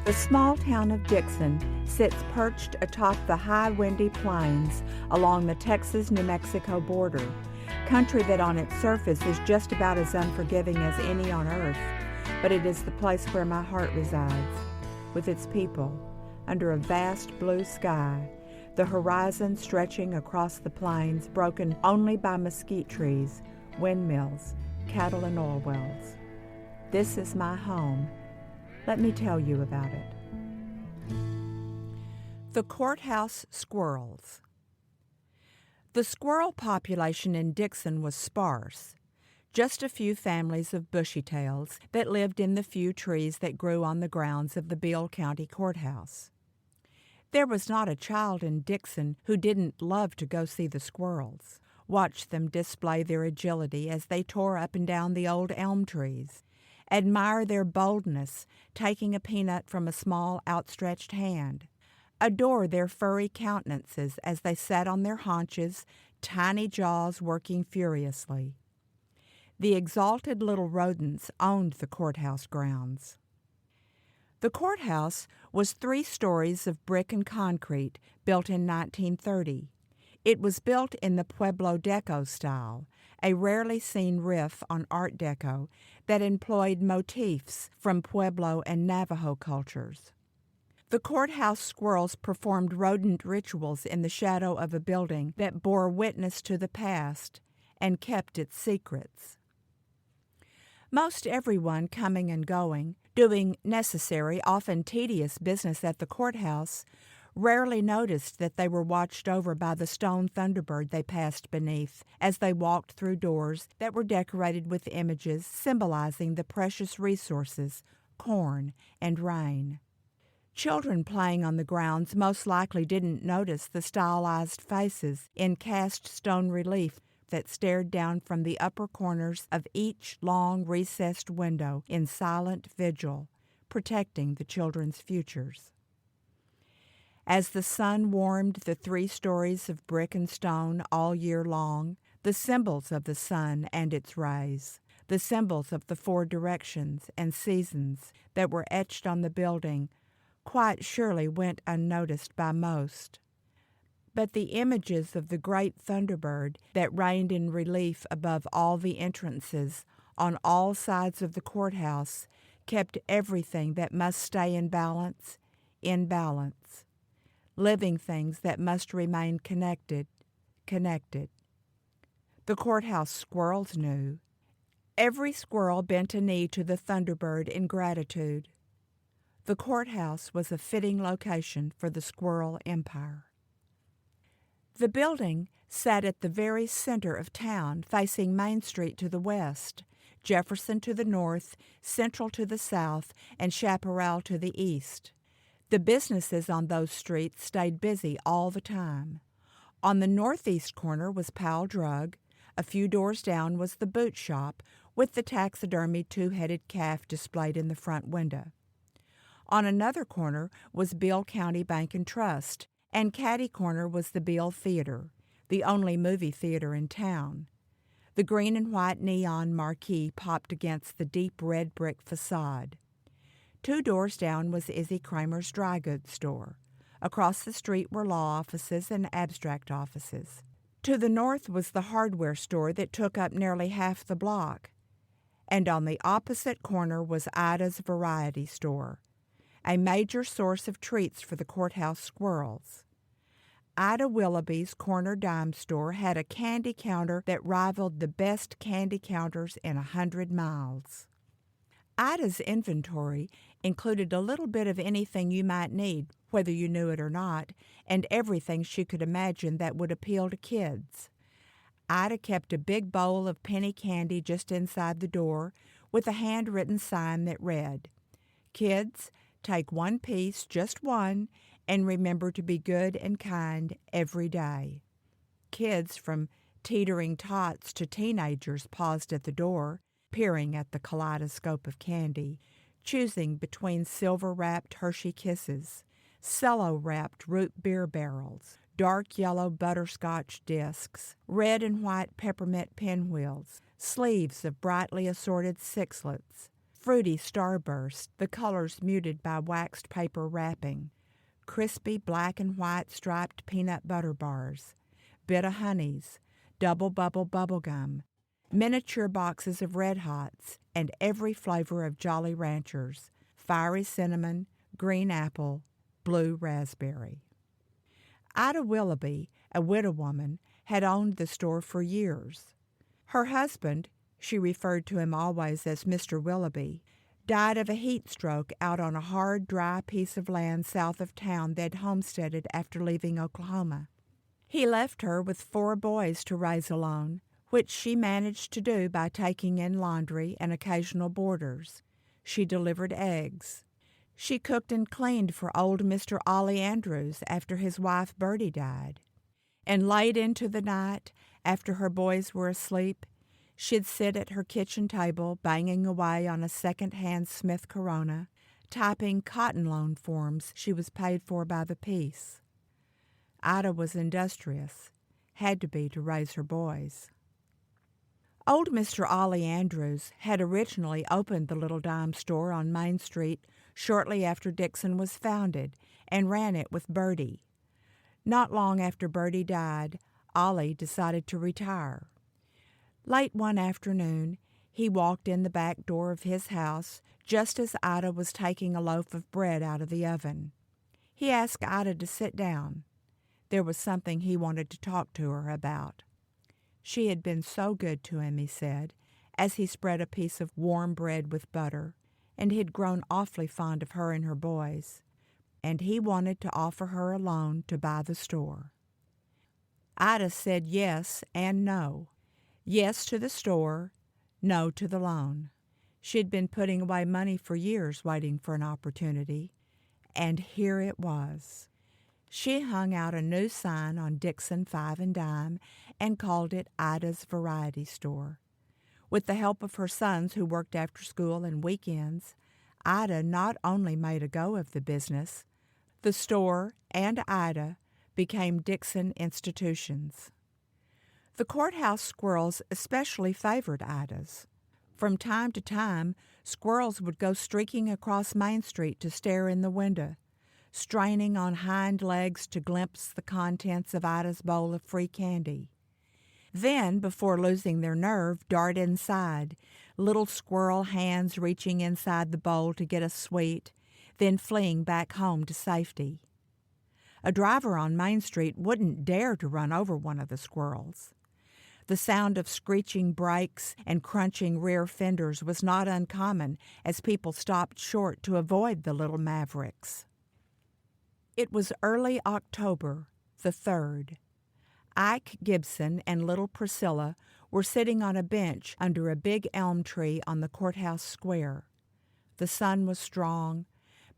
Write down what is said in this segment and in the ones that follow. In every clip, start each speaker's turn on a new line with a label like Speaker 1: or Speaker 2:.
Speaker 1: The small town of Dixon sits perched atop the high, windy plains along the Texas-New Mexico border, country that on its surface is just about as unforgiving as any on earth, but it is the place where my heart resides, with its people, under a vast blue sky, the horizon stretching across the plains broken only by mesquite trees, windmills, cattle, and oil wells. This is my home. Let me tell you about it. The Courthouse Squirrels. The squirrel population in Dixon was sparse, just a few families of bushy-tails that lived in the few trees that grew on the grounds of the Beale County Courthouse. There was not a child in Dixon who didn't love to go see the squirrels, watch them display their agility as they tore up and down the old elm trees, admire their boldness, taking a peanut from a small outstretched hand, adore their furry countenances as they sat on their haunches, tiny jaws working furiously. The exalted little rodents owned the courthouse grounds. The courthouse was 3 stories of brick and concrete built in 1930. It was built in the Pueblo Deco style, a rarely seen riff on Art Deco that employed motifs from Pueblo and Navajo cultures. The courthouse squirrels performed rodent rituals in the shadow of a building that bore witness to the past and kept its secrets. Most everyone coming and going, doing necessary, often tedious business at the courthouse, rarely noticed that they were watched over by the stone thunderbird they passed beneath as they walked through doors that were decorated with images symbolizing the precious resources, corn and rain. Children playing on the grounds most likely didn't notice the stylized faces in cast stone relief that stared down from the upper corners of each long recessed window in silent vigil, protecting the children's futures. As the sun warmed the 3 stories of brick and stone all year long, the symbols of the sun and its rays, the symbols of the 4 directions and seasons that were etched on the building, quite surely went unnoticed by most. But the images of the great thunderbird that reigned in relief above all the entrances on all sides of the courthouse kept everything that must stay in balance, in balance. Living things that must remain connected, connected. The courthouse squirrels knew. Every squirrel bent a knee to the thunderbird in gratitude. The courthouse was a fitting location for the squirrel empire. The building sat at the very center of town, facing Main Street to the west, Jefferson to the north, Central to the south, and Chaparral to the east. The businesses on those streets stayed busy all the time. On the northeast corner was Powell Drug. A few doors down was the boot shop, with the taxidermied 2-headed calf displayed in the front window. On another corner was Beale County Bank and Trust, and catty corner was the Beale Theater, the only movie theater in town. The green and white neon marquee popped against the deep red brick facade. 2 doors down was Izzy Kramer's dry goods store. Across the street were law offices and abstract offices. To the north was the hardware store that took up nearly half the block. And on the opposite corner was Ida's variety store, a major source of treats for the courthouse squirrels. Ida Willoughby's corner dime store had a candy counter that rivaled the best candy counters in 100 miles. Ida's inventory included a little bit of anything you might need, whether you knew it or not, and everything she could imagine that would appeal to kids. Ida kept a big bowl of penny candy just inside the door with a handwritten sign that read, "Kids, take 1 piece, just 1, and remember to be good and kind every day." Kids from teetering tots to teenagers paused at the door, peering at the kaleidoscope of candy, choosing between silver-wrapped Hershey Kisses, cello-wrapped root beer barrels, dark yellow butterscotch discs, red and white peppermint pinwheels, sleeves of brightly assorted sixlets, Fruity starburst, the colors muted by waxed paper wrapping. Crispy black and white striped peanut butter bars. Bit of honeys. Double bubble bubble gum. Miniature boxes of Red Hots, and every flavor of Jolly Ranchers. Fiery cinnamon, green apple, blue raspberry. Ida Willoughby, a widow woman, had owned the store for years. Her husband, she referred to him always as Mr. Willoughby, died of a heat stroke out on a hard, dry piece of land south of town they'd homesteaded after leaving Oklahoma. He left her with 4 boys to raise alone, which she managed to do by taking in laundry and occasional boarders. She delivered eggs. She cooked and cleaned for old Mr. Ollie Andrews after his wife Bertie died. And late into the night, after her boys were asleep, she'd sit at her kitchen table banging away on a second-hand Smith Corona, typing cotton loan forms she was paid for by the piece. Ida was industrious, had to be to raise her boys. Old Mr. Ollie Andrews had originally opened the little dime store on Main Street shortly after Dixon was founded and ran it with Bertie. Not long after Bertie died, Ollie decided to retire. Late one afternoon, he walked in the back door of his house just as Ida was taking a loaf of bread out of the oven. He asked Ida to sit down. There was something he wanted to talk to her about. She had been so good to him, he said, as he spread a piece of warm bread with butter, and he'd grown awfully fond of her and her boys, and he wanted to offer her a loan to buy the store. Ida said yes and no. Yes to the store, no to the loan. She'd been putting away money for years waiting for an opportunity, and here it was. She hung out a new sign on Dixon 5 and Dime and called it Ida's Variety Store. With the help of her sons who worked after school and weekends, Ida not only made a go of the business, the store and Ida became Dixon institutions. The Courthouse Squirrels especially favored Ida's. From time to time, squirrels would go streaking across Main Street to stare in the window, straining on hind legs to glimpse the contents of Ida's bowl of free candy. Then, before losing their nerve, dart inside, little squirrel hands reaching inside the bowl to get a sweet, then fleeing back home to safety. A driver on Main Street wouldn't dare to run over one of the squirrels. The sound of screeching brakes and crunching rear fenders was not uncommon as people stopped short to avoid the little mavericks. It was early October, the 3rd. Ike Gibson and little Priscilla were sitting on a bench under a big elm tree on the courthouse square. The sun was strong,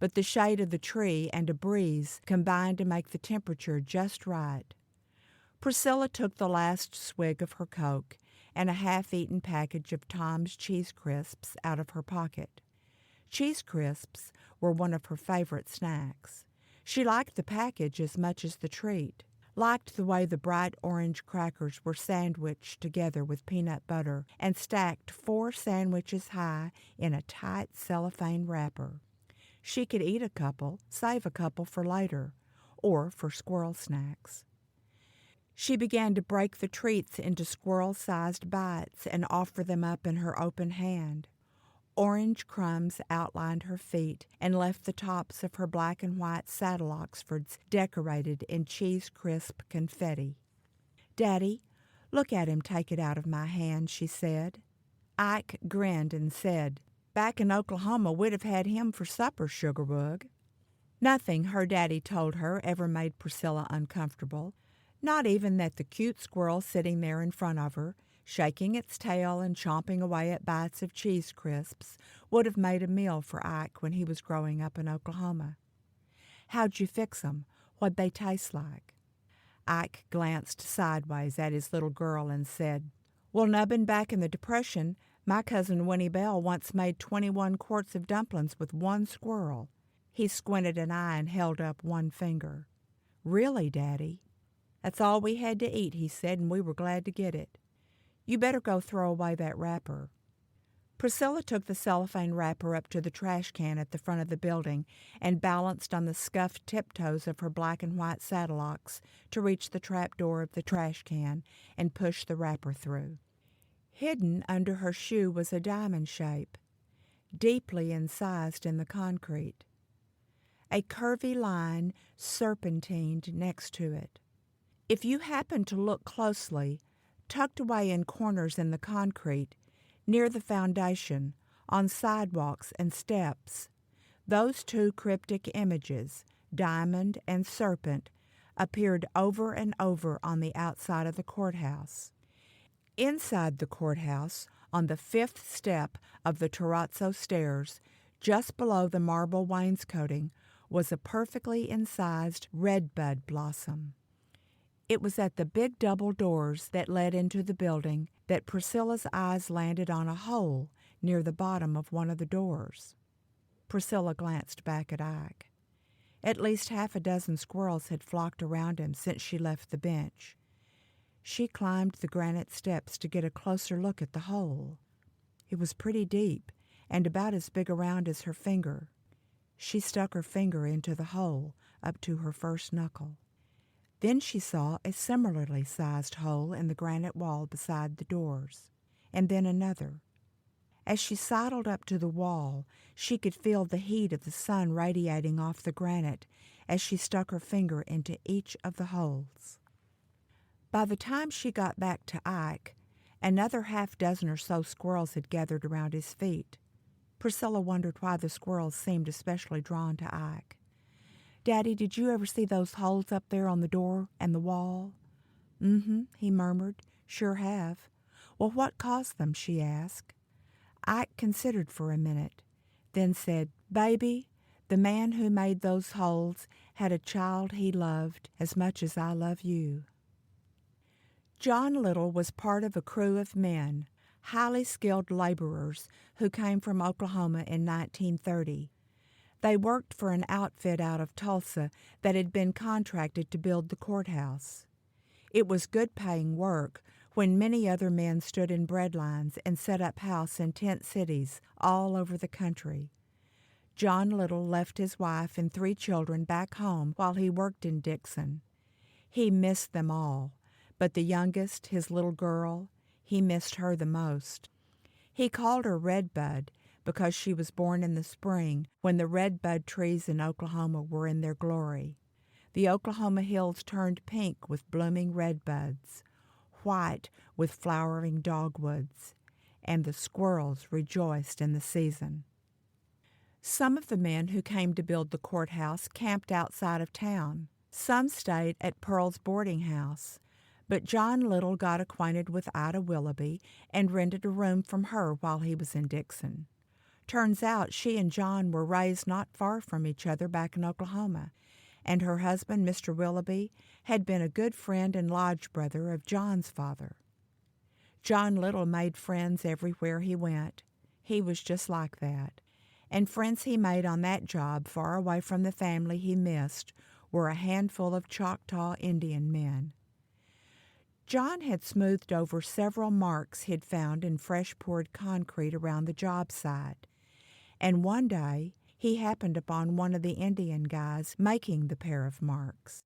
Speaker 1: but the shade of the tree and a breeze combined to make the temperature just right. Priscilla took the last swig of her Coke and a half-eaten package of Tom's Cheese Crisps out of her pocket. Cheese Crisps were one of her favorite snacks. She liked the package as much as the treat, liked the way the bright orange crackers were sandwiched together with peanut butter and stacked 4 sandwiches high in a tight cellophane wrapper. She could eat a couple, save a couple for later, or for squirrel snacks. She began to break the treats into squirrel-sized bites and offer them up in her open hand. Orange crumbs outlined her feet and left the tops of her black and white saddle Oxfords decorated in cheese crisp confetti. "Daddy, look at him take it out of my hand," she said. Ike grinned and said, "Back in Oklahoma we'd have had him for supper, Sugarwug." Nothing, her daddy told her, ever made Priscilla uncomfortable, not even that the cute squirrel sitting there in front of her, shaking its tail and chomping away at bites of cheese crisps, would have made a meal for Ike when he was growing up in Oklahoma. "How'd you fix 'em? What'd they taste like?" Ike glanced sideways at his little girl and said, "Well, nubbin back in the Depression, my cousin Winnie Bell once made 21 quarts of dumplings with 1 squirrel." He squinted an eye and held up 1 finger. "Really, Daddy?" "That's all we had to eat," he said, "and we were glad to get it. You better go throw away that wrapper." Priscilla took the cellophane wrapper up to the trash can at the front of the building and balanced on the scuffed tiptoes of her black and white saddlocks to reach the trap door of the trash can and push the wrapper through. Hidden under her shoe was a diamond shape, deeply incised in the concrete. A curvy line serpentined next to it. If you happened to look closely, tucked away in corners in the concrete, near the foundation, on sidewalks and steps, those two cryptic images, diamond and serpent, appeared over and over on the outside of the courthouse. Inside the courthouse, on the 5th step of the terrazzo stairs, just below the marble wainscoting, was a perfectly incised redbud blossom. It was at the big double doors that led into the building that Priscilla's eyes landed on a hole near the bottom of one of the doors. Priscilla glanced back at Ike. At least half a dozen squirrels had flocked around him since she left the bench. She climbed the granite steps to get a closer look at the hole. It was pretty deep and about as big around as her finger. She stuck her finger into the hole up to her first knuckle. Then she saw a similarly sized hole in the granite wall beside the doors, and then another. As she sidled up to the wall, she could feel the heat of the sun radiating off the granite as she stuck her finger into each of the holes. By the time she got back to Ike, another half dozen or so squirrels had gathered around his feet. Priscilla wondered why the squirrels seemed especially drawn to Ike. "Daddy, did you ever see those holes up there on the door and the wall?" "Mm-hmm," he murmured. "Sure have." "Well, what caused them?" she asked. Ike considered for a minute, then said, "Baby, the man who made those holes had a child he loved as much as I love you." John Little was part of a crew of men, highly skilled laborers who came from Oklahoma in 1930. They worked for an outfit out of Tulsa that had been contracted to build the courthouse. It was good-paying work when many other men stood in bread lines and set up house in tent cities all over the country. John Little left his wife and 3 children back home while he worked in Dixon. He missed them all, but the youngest, his little girl, he missed her the most. He called her Redbud because she was born in the spring when the redbud trees in Oklahoma were in their glory. The Oklahoma hills turned pink with blooming redbuds, white with flowering dogwoods, and the squirrels rejoiced in the season. Some of the men who came to build the courthouse camped outside of town. Some stayed at Pearl's boarding house, but John Little got acquainted with Ida Willoughby and rented a room from her while he was in Dixon. Turns out she and John were raised not far from each other back in Oklahoma, and her husband, Mr. Willoughby, had been a good friend and lodge brother of John's father. John Little made friends everywhere he went. He was just like that. And friends he made on that job far away from the family he missed were a handful of Choctaw Indian men. John had smoothed over several marks he'd found in fresh-poured concrete around the job site, and one day he happened upon one of the Indian guys making the pair of marks.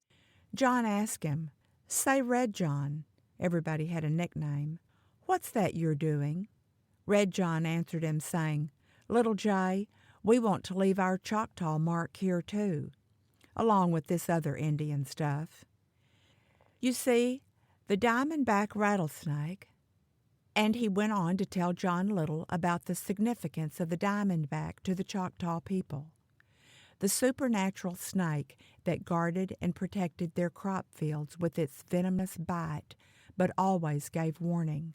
Speaker 1: John asked him, "Say, Red John," everybody had a nickname, "what's that you're doing?" Red John answered him, saying, "Little Jay, we want to leave our Choctaw mark here too, along with this other Indian stuff. You see, the diamondback rattlesnake," and he went on to tell John Little about the significance of the diamondback to the Choctaw people, the supernatural snake that guarded and protected their crop fields with its venomous bite, but always gave warning.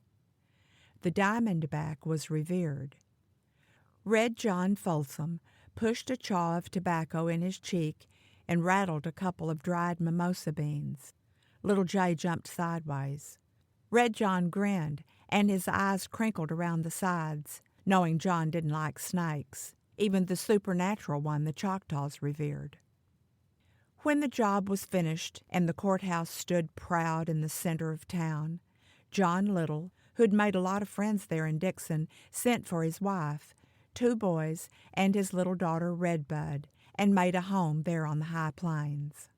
Speaker 1: The diamondback was revered. Red John Folsom pushed a chaw of tobacco in his cheek and rattled a couple of dried mimosa beans. Little Jay jumped sideways. Red John grinned, and his eyes crinkled around the sides, knowing John didn't like snakes, even the supernatural one the Choctaws revered. When the job was finished and the courthouse stood proud in the center of town, John Little, who'd made a lot of friends there in Dixon, sent for his wife, 2 boys, and his little daughter Redbud, and made a home there on the high plains.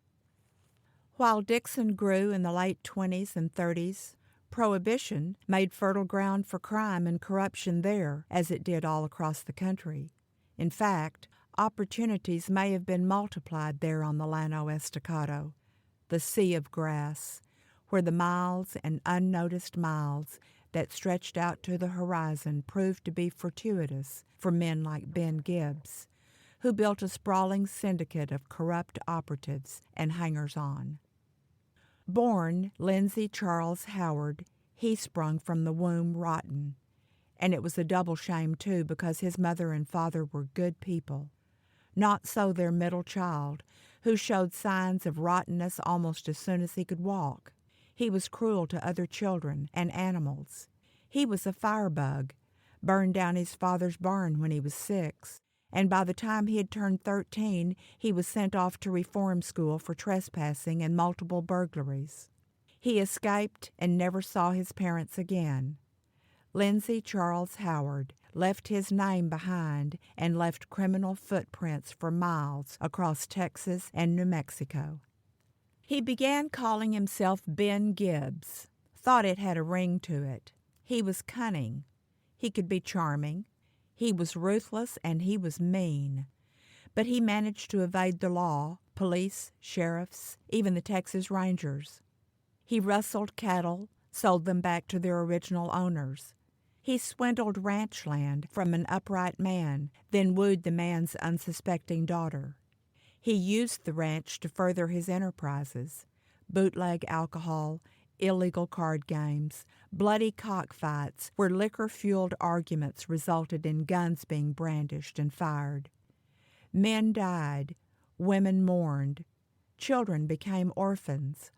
Speaker 1: While Dixon grew in the late 20s and 30s, Prohibition made fertile ground for crime and corruption there, as it did all across the country. In fact, opportunities may have been multiplied there on the Llano Estacado, the sea of grass, where the miles and unnoticed miles that stretched out to the horizon proved to be fortuitous for men like Ben Gibbs, who built a sprawling syndicate of corrupt operatives and hangers-on. Born Lindsay Charles Howard, he sprung from the womb rotten, and it was a double shame, too, because his mother and father were good people. Not so their middle child, who showed signs of rottenness almost as soon as he could walk. He was cruel to other children and animals. He was a firebug, burned down his father's barn when he was 6, and by the time he had turned 13, he was sent off to reform school for trespassing and multiple burglaries. He escaped and never saw his parents again. Lindsay Charles Howard left his name behind and left criminal footprints for miles across Texas and New Mexico. He began calling himself Ben Gibbs, thought it had a ring to it. He was cunning. He could be charming. He was ruthless and he was mean. But he managed to evade the law, police, sheriffs, even the Texas Rangers. He rustled cattle, sold them back to their original owners. He swindled ranch land from an upright man, then wooed the man's unsuspecting daughter. He used the ranch to further his enterprises: bootleg alcohol, illegal card games, bloody cockfights where liquor-fueled arguments resulted in guns being brandished and fired. Men died, women mourned, children became orphans,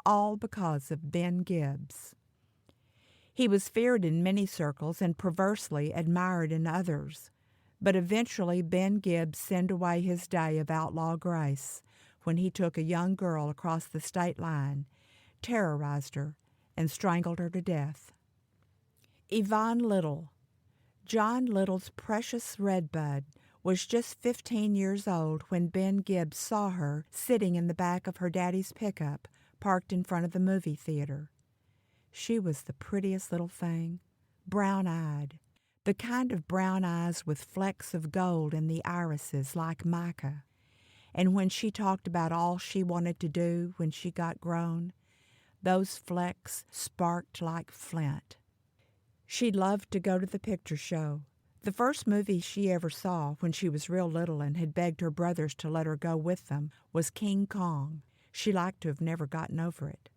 Speaker 1: all because of Ben Gibbs. He was feared in many circles and perversely admired in others, but eventually Ben Gibbs sinned away his day of outlaw grace when he took a young girl across the state line, terrorized her, and strangled her to death. Yvonne Little. John Little's precious Redbud was just 15 years old when Ben Gibbs saw her sitting in the back of her daddy's pickup parked in front of the movie theater. She was the prettiest little thing, brown-eyed, the kind of brown eyes with flecks of gold in the irises like mica. And when she talked about all she wanted to do when she got grown, those flecks sparked like flint. She loved to go to the picture show. The first movie she ever saw when she was real little and had begged her brothers to let her go with them was King Kong. She liked to have never gotten over it.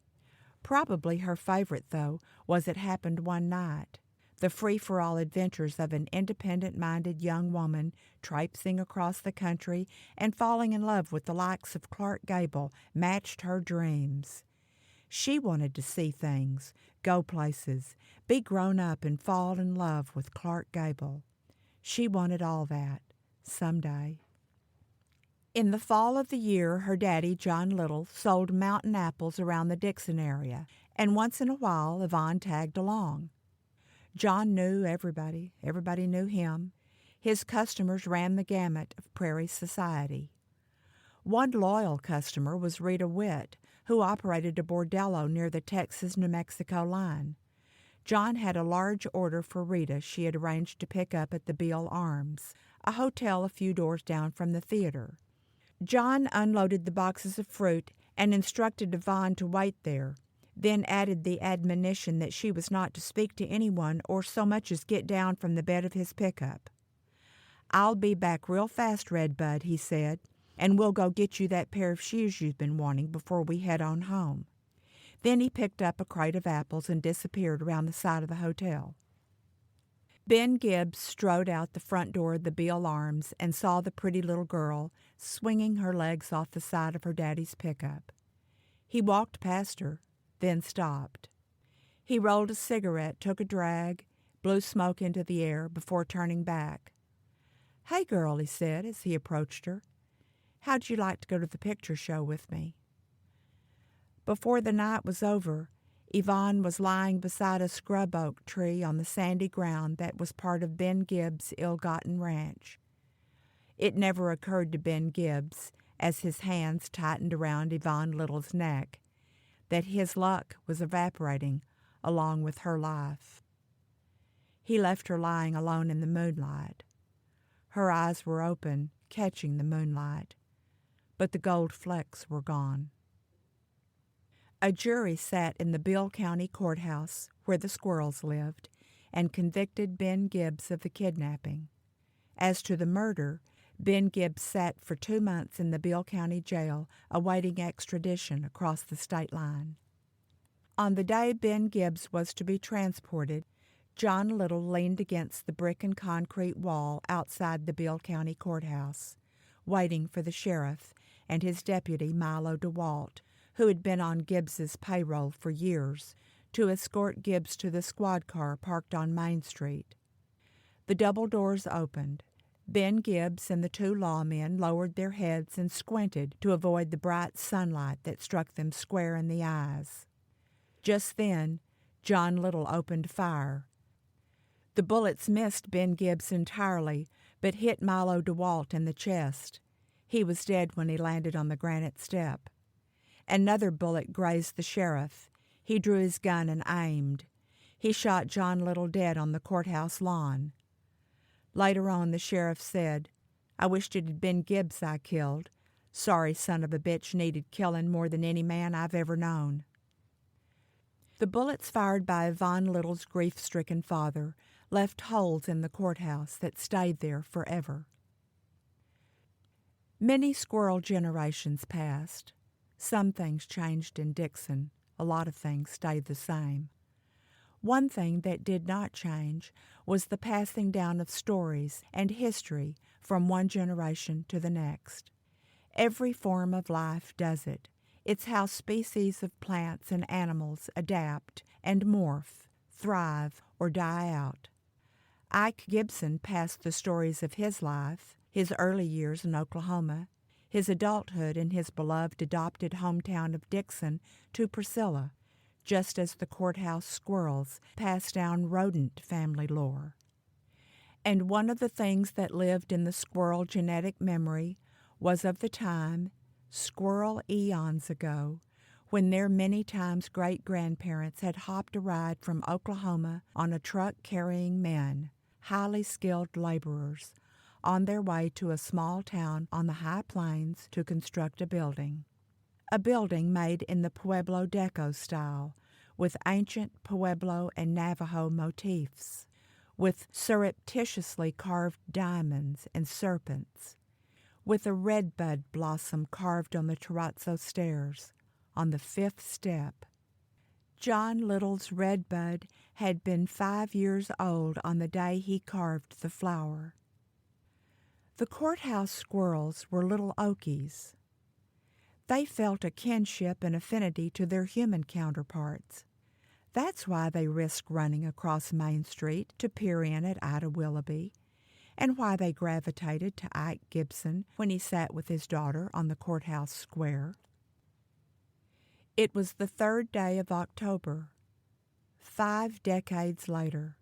Speaker 1: Probably her favorite, though, was It Happened One Night, the free-for-all adventures of an independent-minded young woman traipsing across the country and falling in love with the likes of Clark Gable matched her dreams. She wanted to see things, go places, be grown up and fall in love with Clark Gable. She wanted all that, someday. In the fall of the year, her daddy, John Little, sold mountain apples around the Dixon area, and once in a while Yvonne tagged along. John knew everybody. Everybody knew him. His customers ran the gamut of prairie society. One loyal customer was Rita Witt, who operated a bordello near the Texas-New Mexico line. John had a large order for Rita she had arranged to pick up at the Beale Arms, a hotel a few doors down from the theater. John unloaded the boxes of fruit and instructed Yvonne to wait there, then added the admonition that she was not to speak to anyone or so much as get down from the bed of his pickup. "I'll be back real fast, Redbud," he said, "and we'll go get you that pair of shoes you've been wanting before we head on home." Then he picked up a crate of apples and disappeared around the side of the hotel. Ben Gibbs strode out the front door of the Beale Arms and saw the pretty little girl swinging her legs off the side of her daddy's pickup. He walked past her, then stopped. He rolled a cigarette, took a drag, blew smoke into the air before turning back. "Hey, girl," he said as he approached her. "How'd you like to go to the picture show with me?" Before the night was over, Yvonne was lying beside a scrub oak tree on the sandy ground that was part of Ben Gibbs' ill-gotten ranch. It never occurred to Ben Gibbs, as his hands tightened around Yvonne Little's neck, that his luck was evaporating along with her life. He left her lying alone in the moonlight. Her eyes were open, catching the moonlight, but the gold flecks were gone. A jury sat in the Bill County Courthouse, where the Squirrels lived, and convicted Ben Gibbs of the kidnapping. As to the murder, Ben Gibbs sat for 2 months in the Bill County Jail, awaiting extradition across the state line. On the day Ben Gibbs was to be transported, John Little leaned against the brick and concrete wall outside the Bill County Courthouse, waiting for the sheriff and his deputy Milo DeWalt, who had been on Gibbs's payroll for years, to escort Gibbs to the squad car parked on Main Street. The double doors opened. Ben Gibbs and the 2 lawmen lowered their heads and squinted to avoid the bright sunlight that struck them square in the eyes. Just then, John Little opened fire. The bullets missed Ben Gibbs entirely, but hit Milo DeWalt in the chest. He was dead when he landed on the granite step. Another bullet grazed the sheriff. He drew his gun and aimed. He shot John Little dead on the courthouse lawn. Later on, the sheriff said, "I wished it had been Gibbs I killed. Sorry son of a bitch needed killing more than any man I've ever known." The bullets fired by Yvonne Little's grief-stricken father left holes in the courthouse that stayed there forever. Many squirrel generations passed. Some things changed in Dixon. A lot of things stayed the same. One thing that did not change was the passing down of stories and history from one generation to the next. Every form of life does it. It's how species of plants and animals adapt and morph, thrive, or die out. Ike Gibson passed the stories of his life, his early years in Oklahoma, his adulthood in his beloved adopted hometown of Dixon, to Priscilla, just as the courthouse squirrels passed down rodent family lore. And one of the things that lived in the squirrel genetic memory was of the time, squirrel eons ago, when their many times great-grandparents had hopped a ride from Oklahoma on a truck carrying men, highly skilled laborers, on their way to a small town on the high plains to construct a building. A building made in the Pueblo Deco style, with ancient Pueblo and Navajo motifs, with surreptitiously carved diamonds and serpents, with a redbud blossom carved on the terrazzo stairs, on the 5th step. John Little's redbud had been 5 years old on the day he carved the flower. The courthouse squirrels were little Okies. They felt a kinship and affinity to their human counterparts. That's why they risked running across Main Street to peer in at Ida Willoughby, and why they gravitated to Ike Gibson when he sat with his daughter on the courthouse square. It was the 3rd day of October, 5 decades later.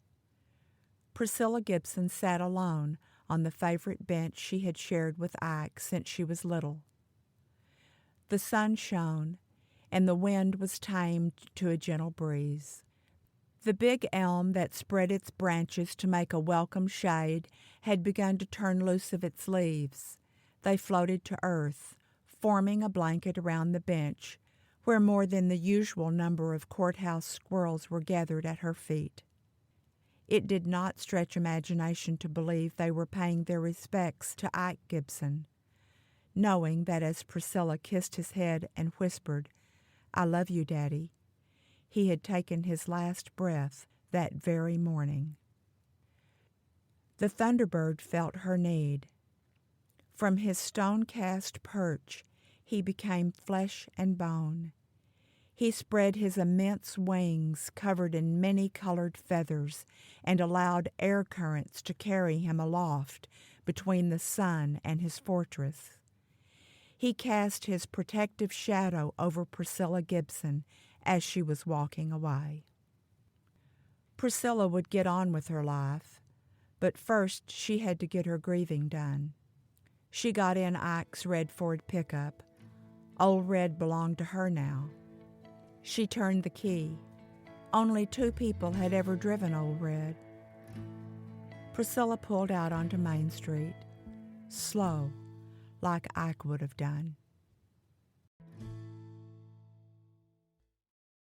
Speaker 1: Priscilla Gibson sat alone on the favorite bench she had shared with Ike since she was little. The sun shone, and the wind was tamed to a gentle breeze. The big elm that spread its branches to make a welcome shade had begun to turn loose of its leaves. They floated to earth, forming a blanket around the bench, where more than the usual number of courthouse squirrels were gathered at her feet. It did not stretch imagination to believe they were paying their respects to Ike Gibson, knowing that as Priscilla kissed his head and whispered, "I love you, Daddy," he had taken his last breath that very morning. The thunderbird felt her need. From his stone-cast perch, he became flesh and bone. He spread his immense wings covered in many-colored feathers and allowed air currents to carry him aloft between the sun and his fortress. He cast his protective shadow over Priscilla Gibson as she was walking away. Priscilla would get on with her life, but first she had to get her grieving done. She got in Ike's red Ford pickup. Old Red belonged to her now. She turned the key. Only 2 people had ever driven Old Red. Priscilla pulled out onto Main Street, slow, like Ike would have done.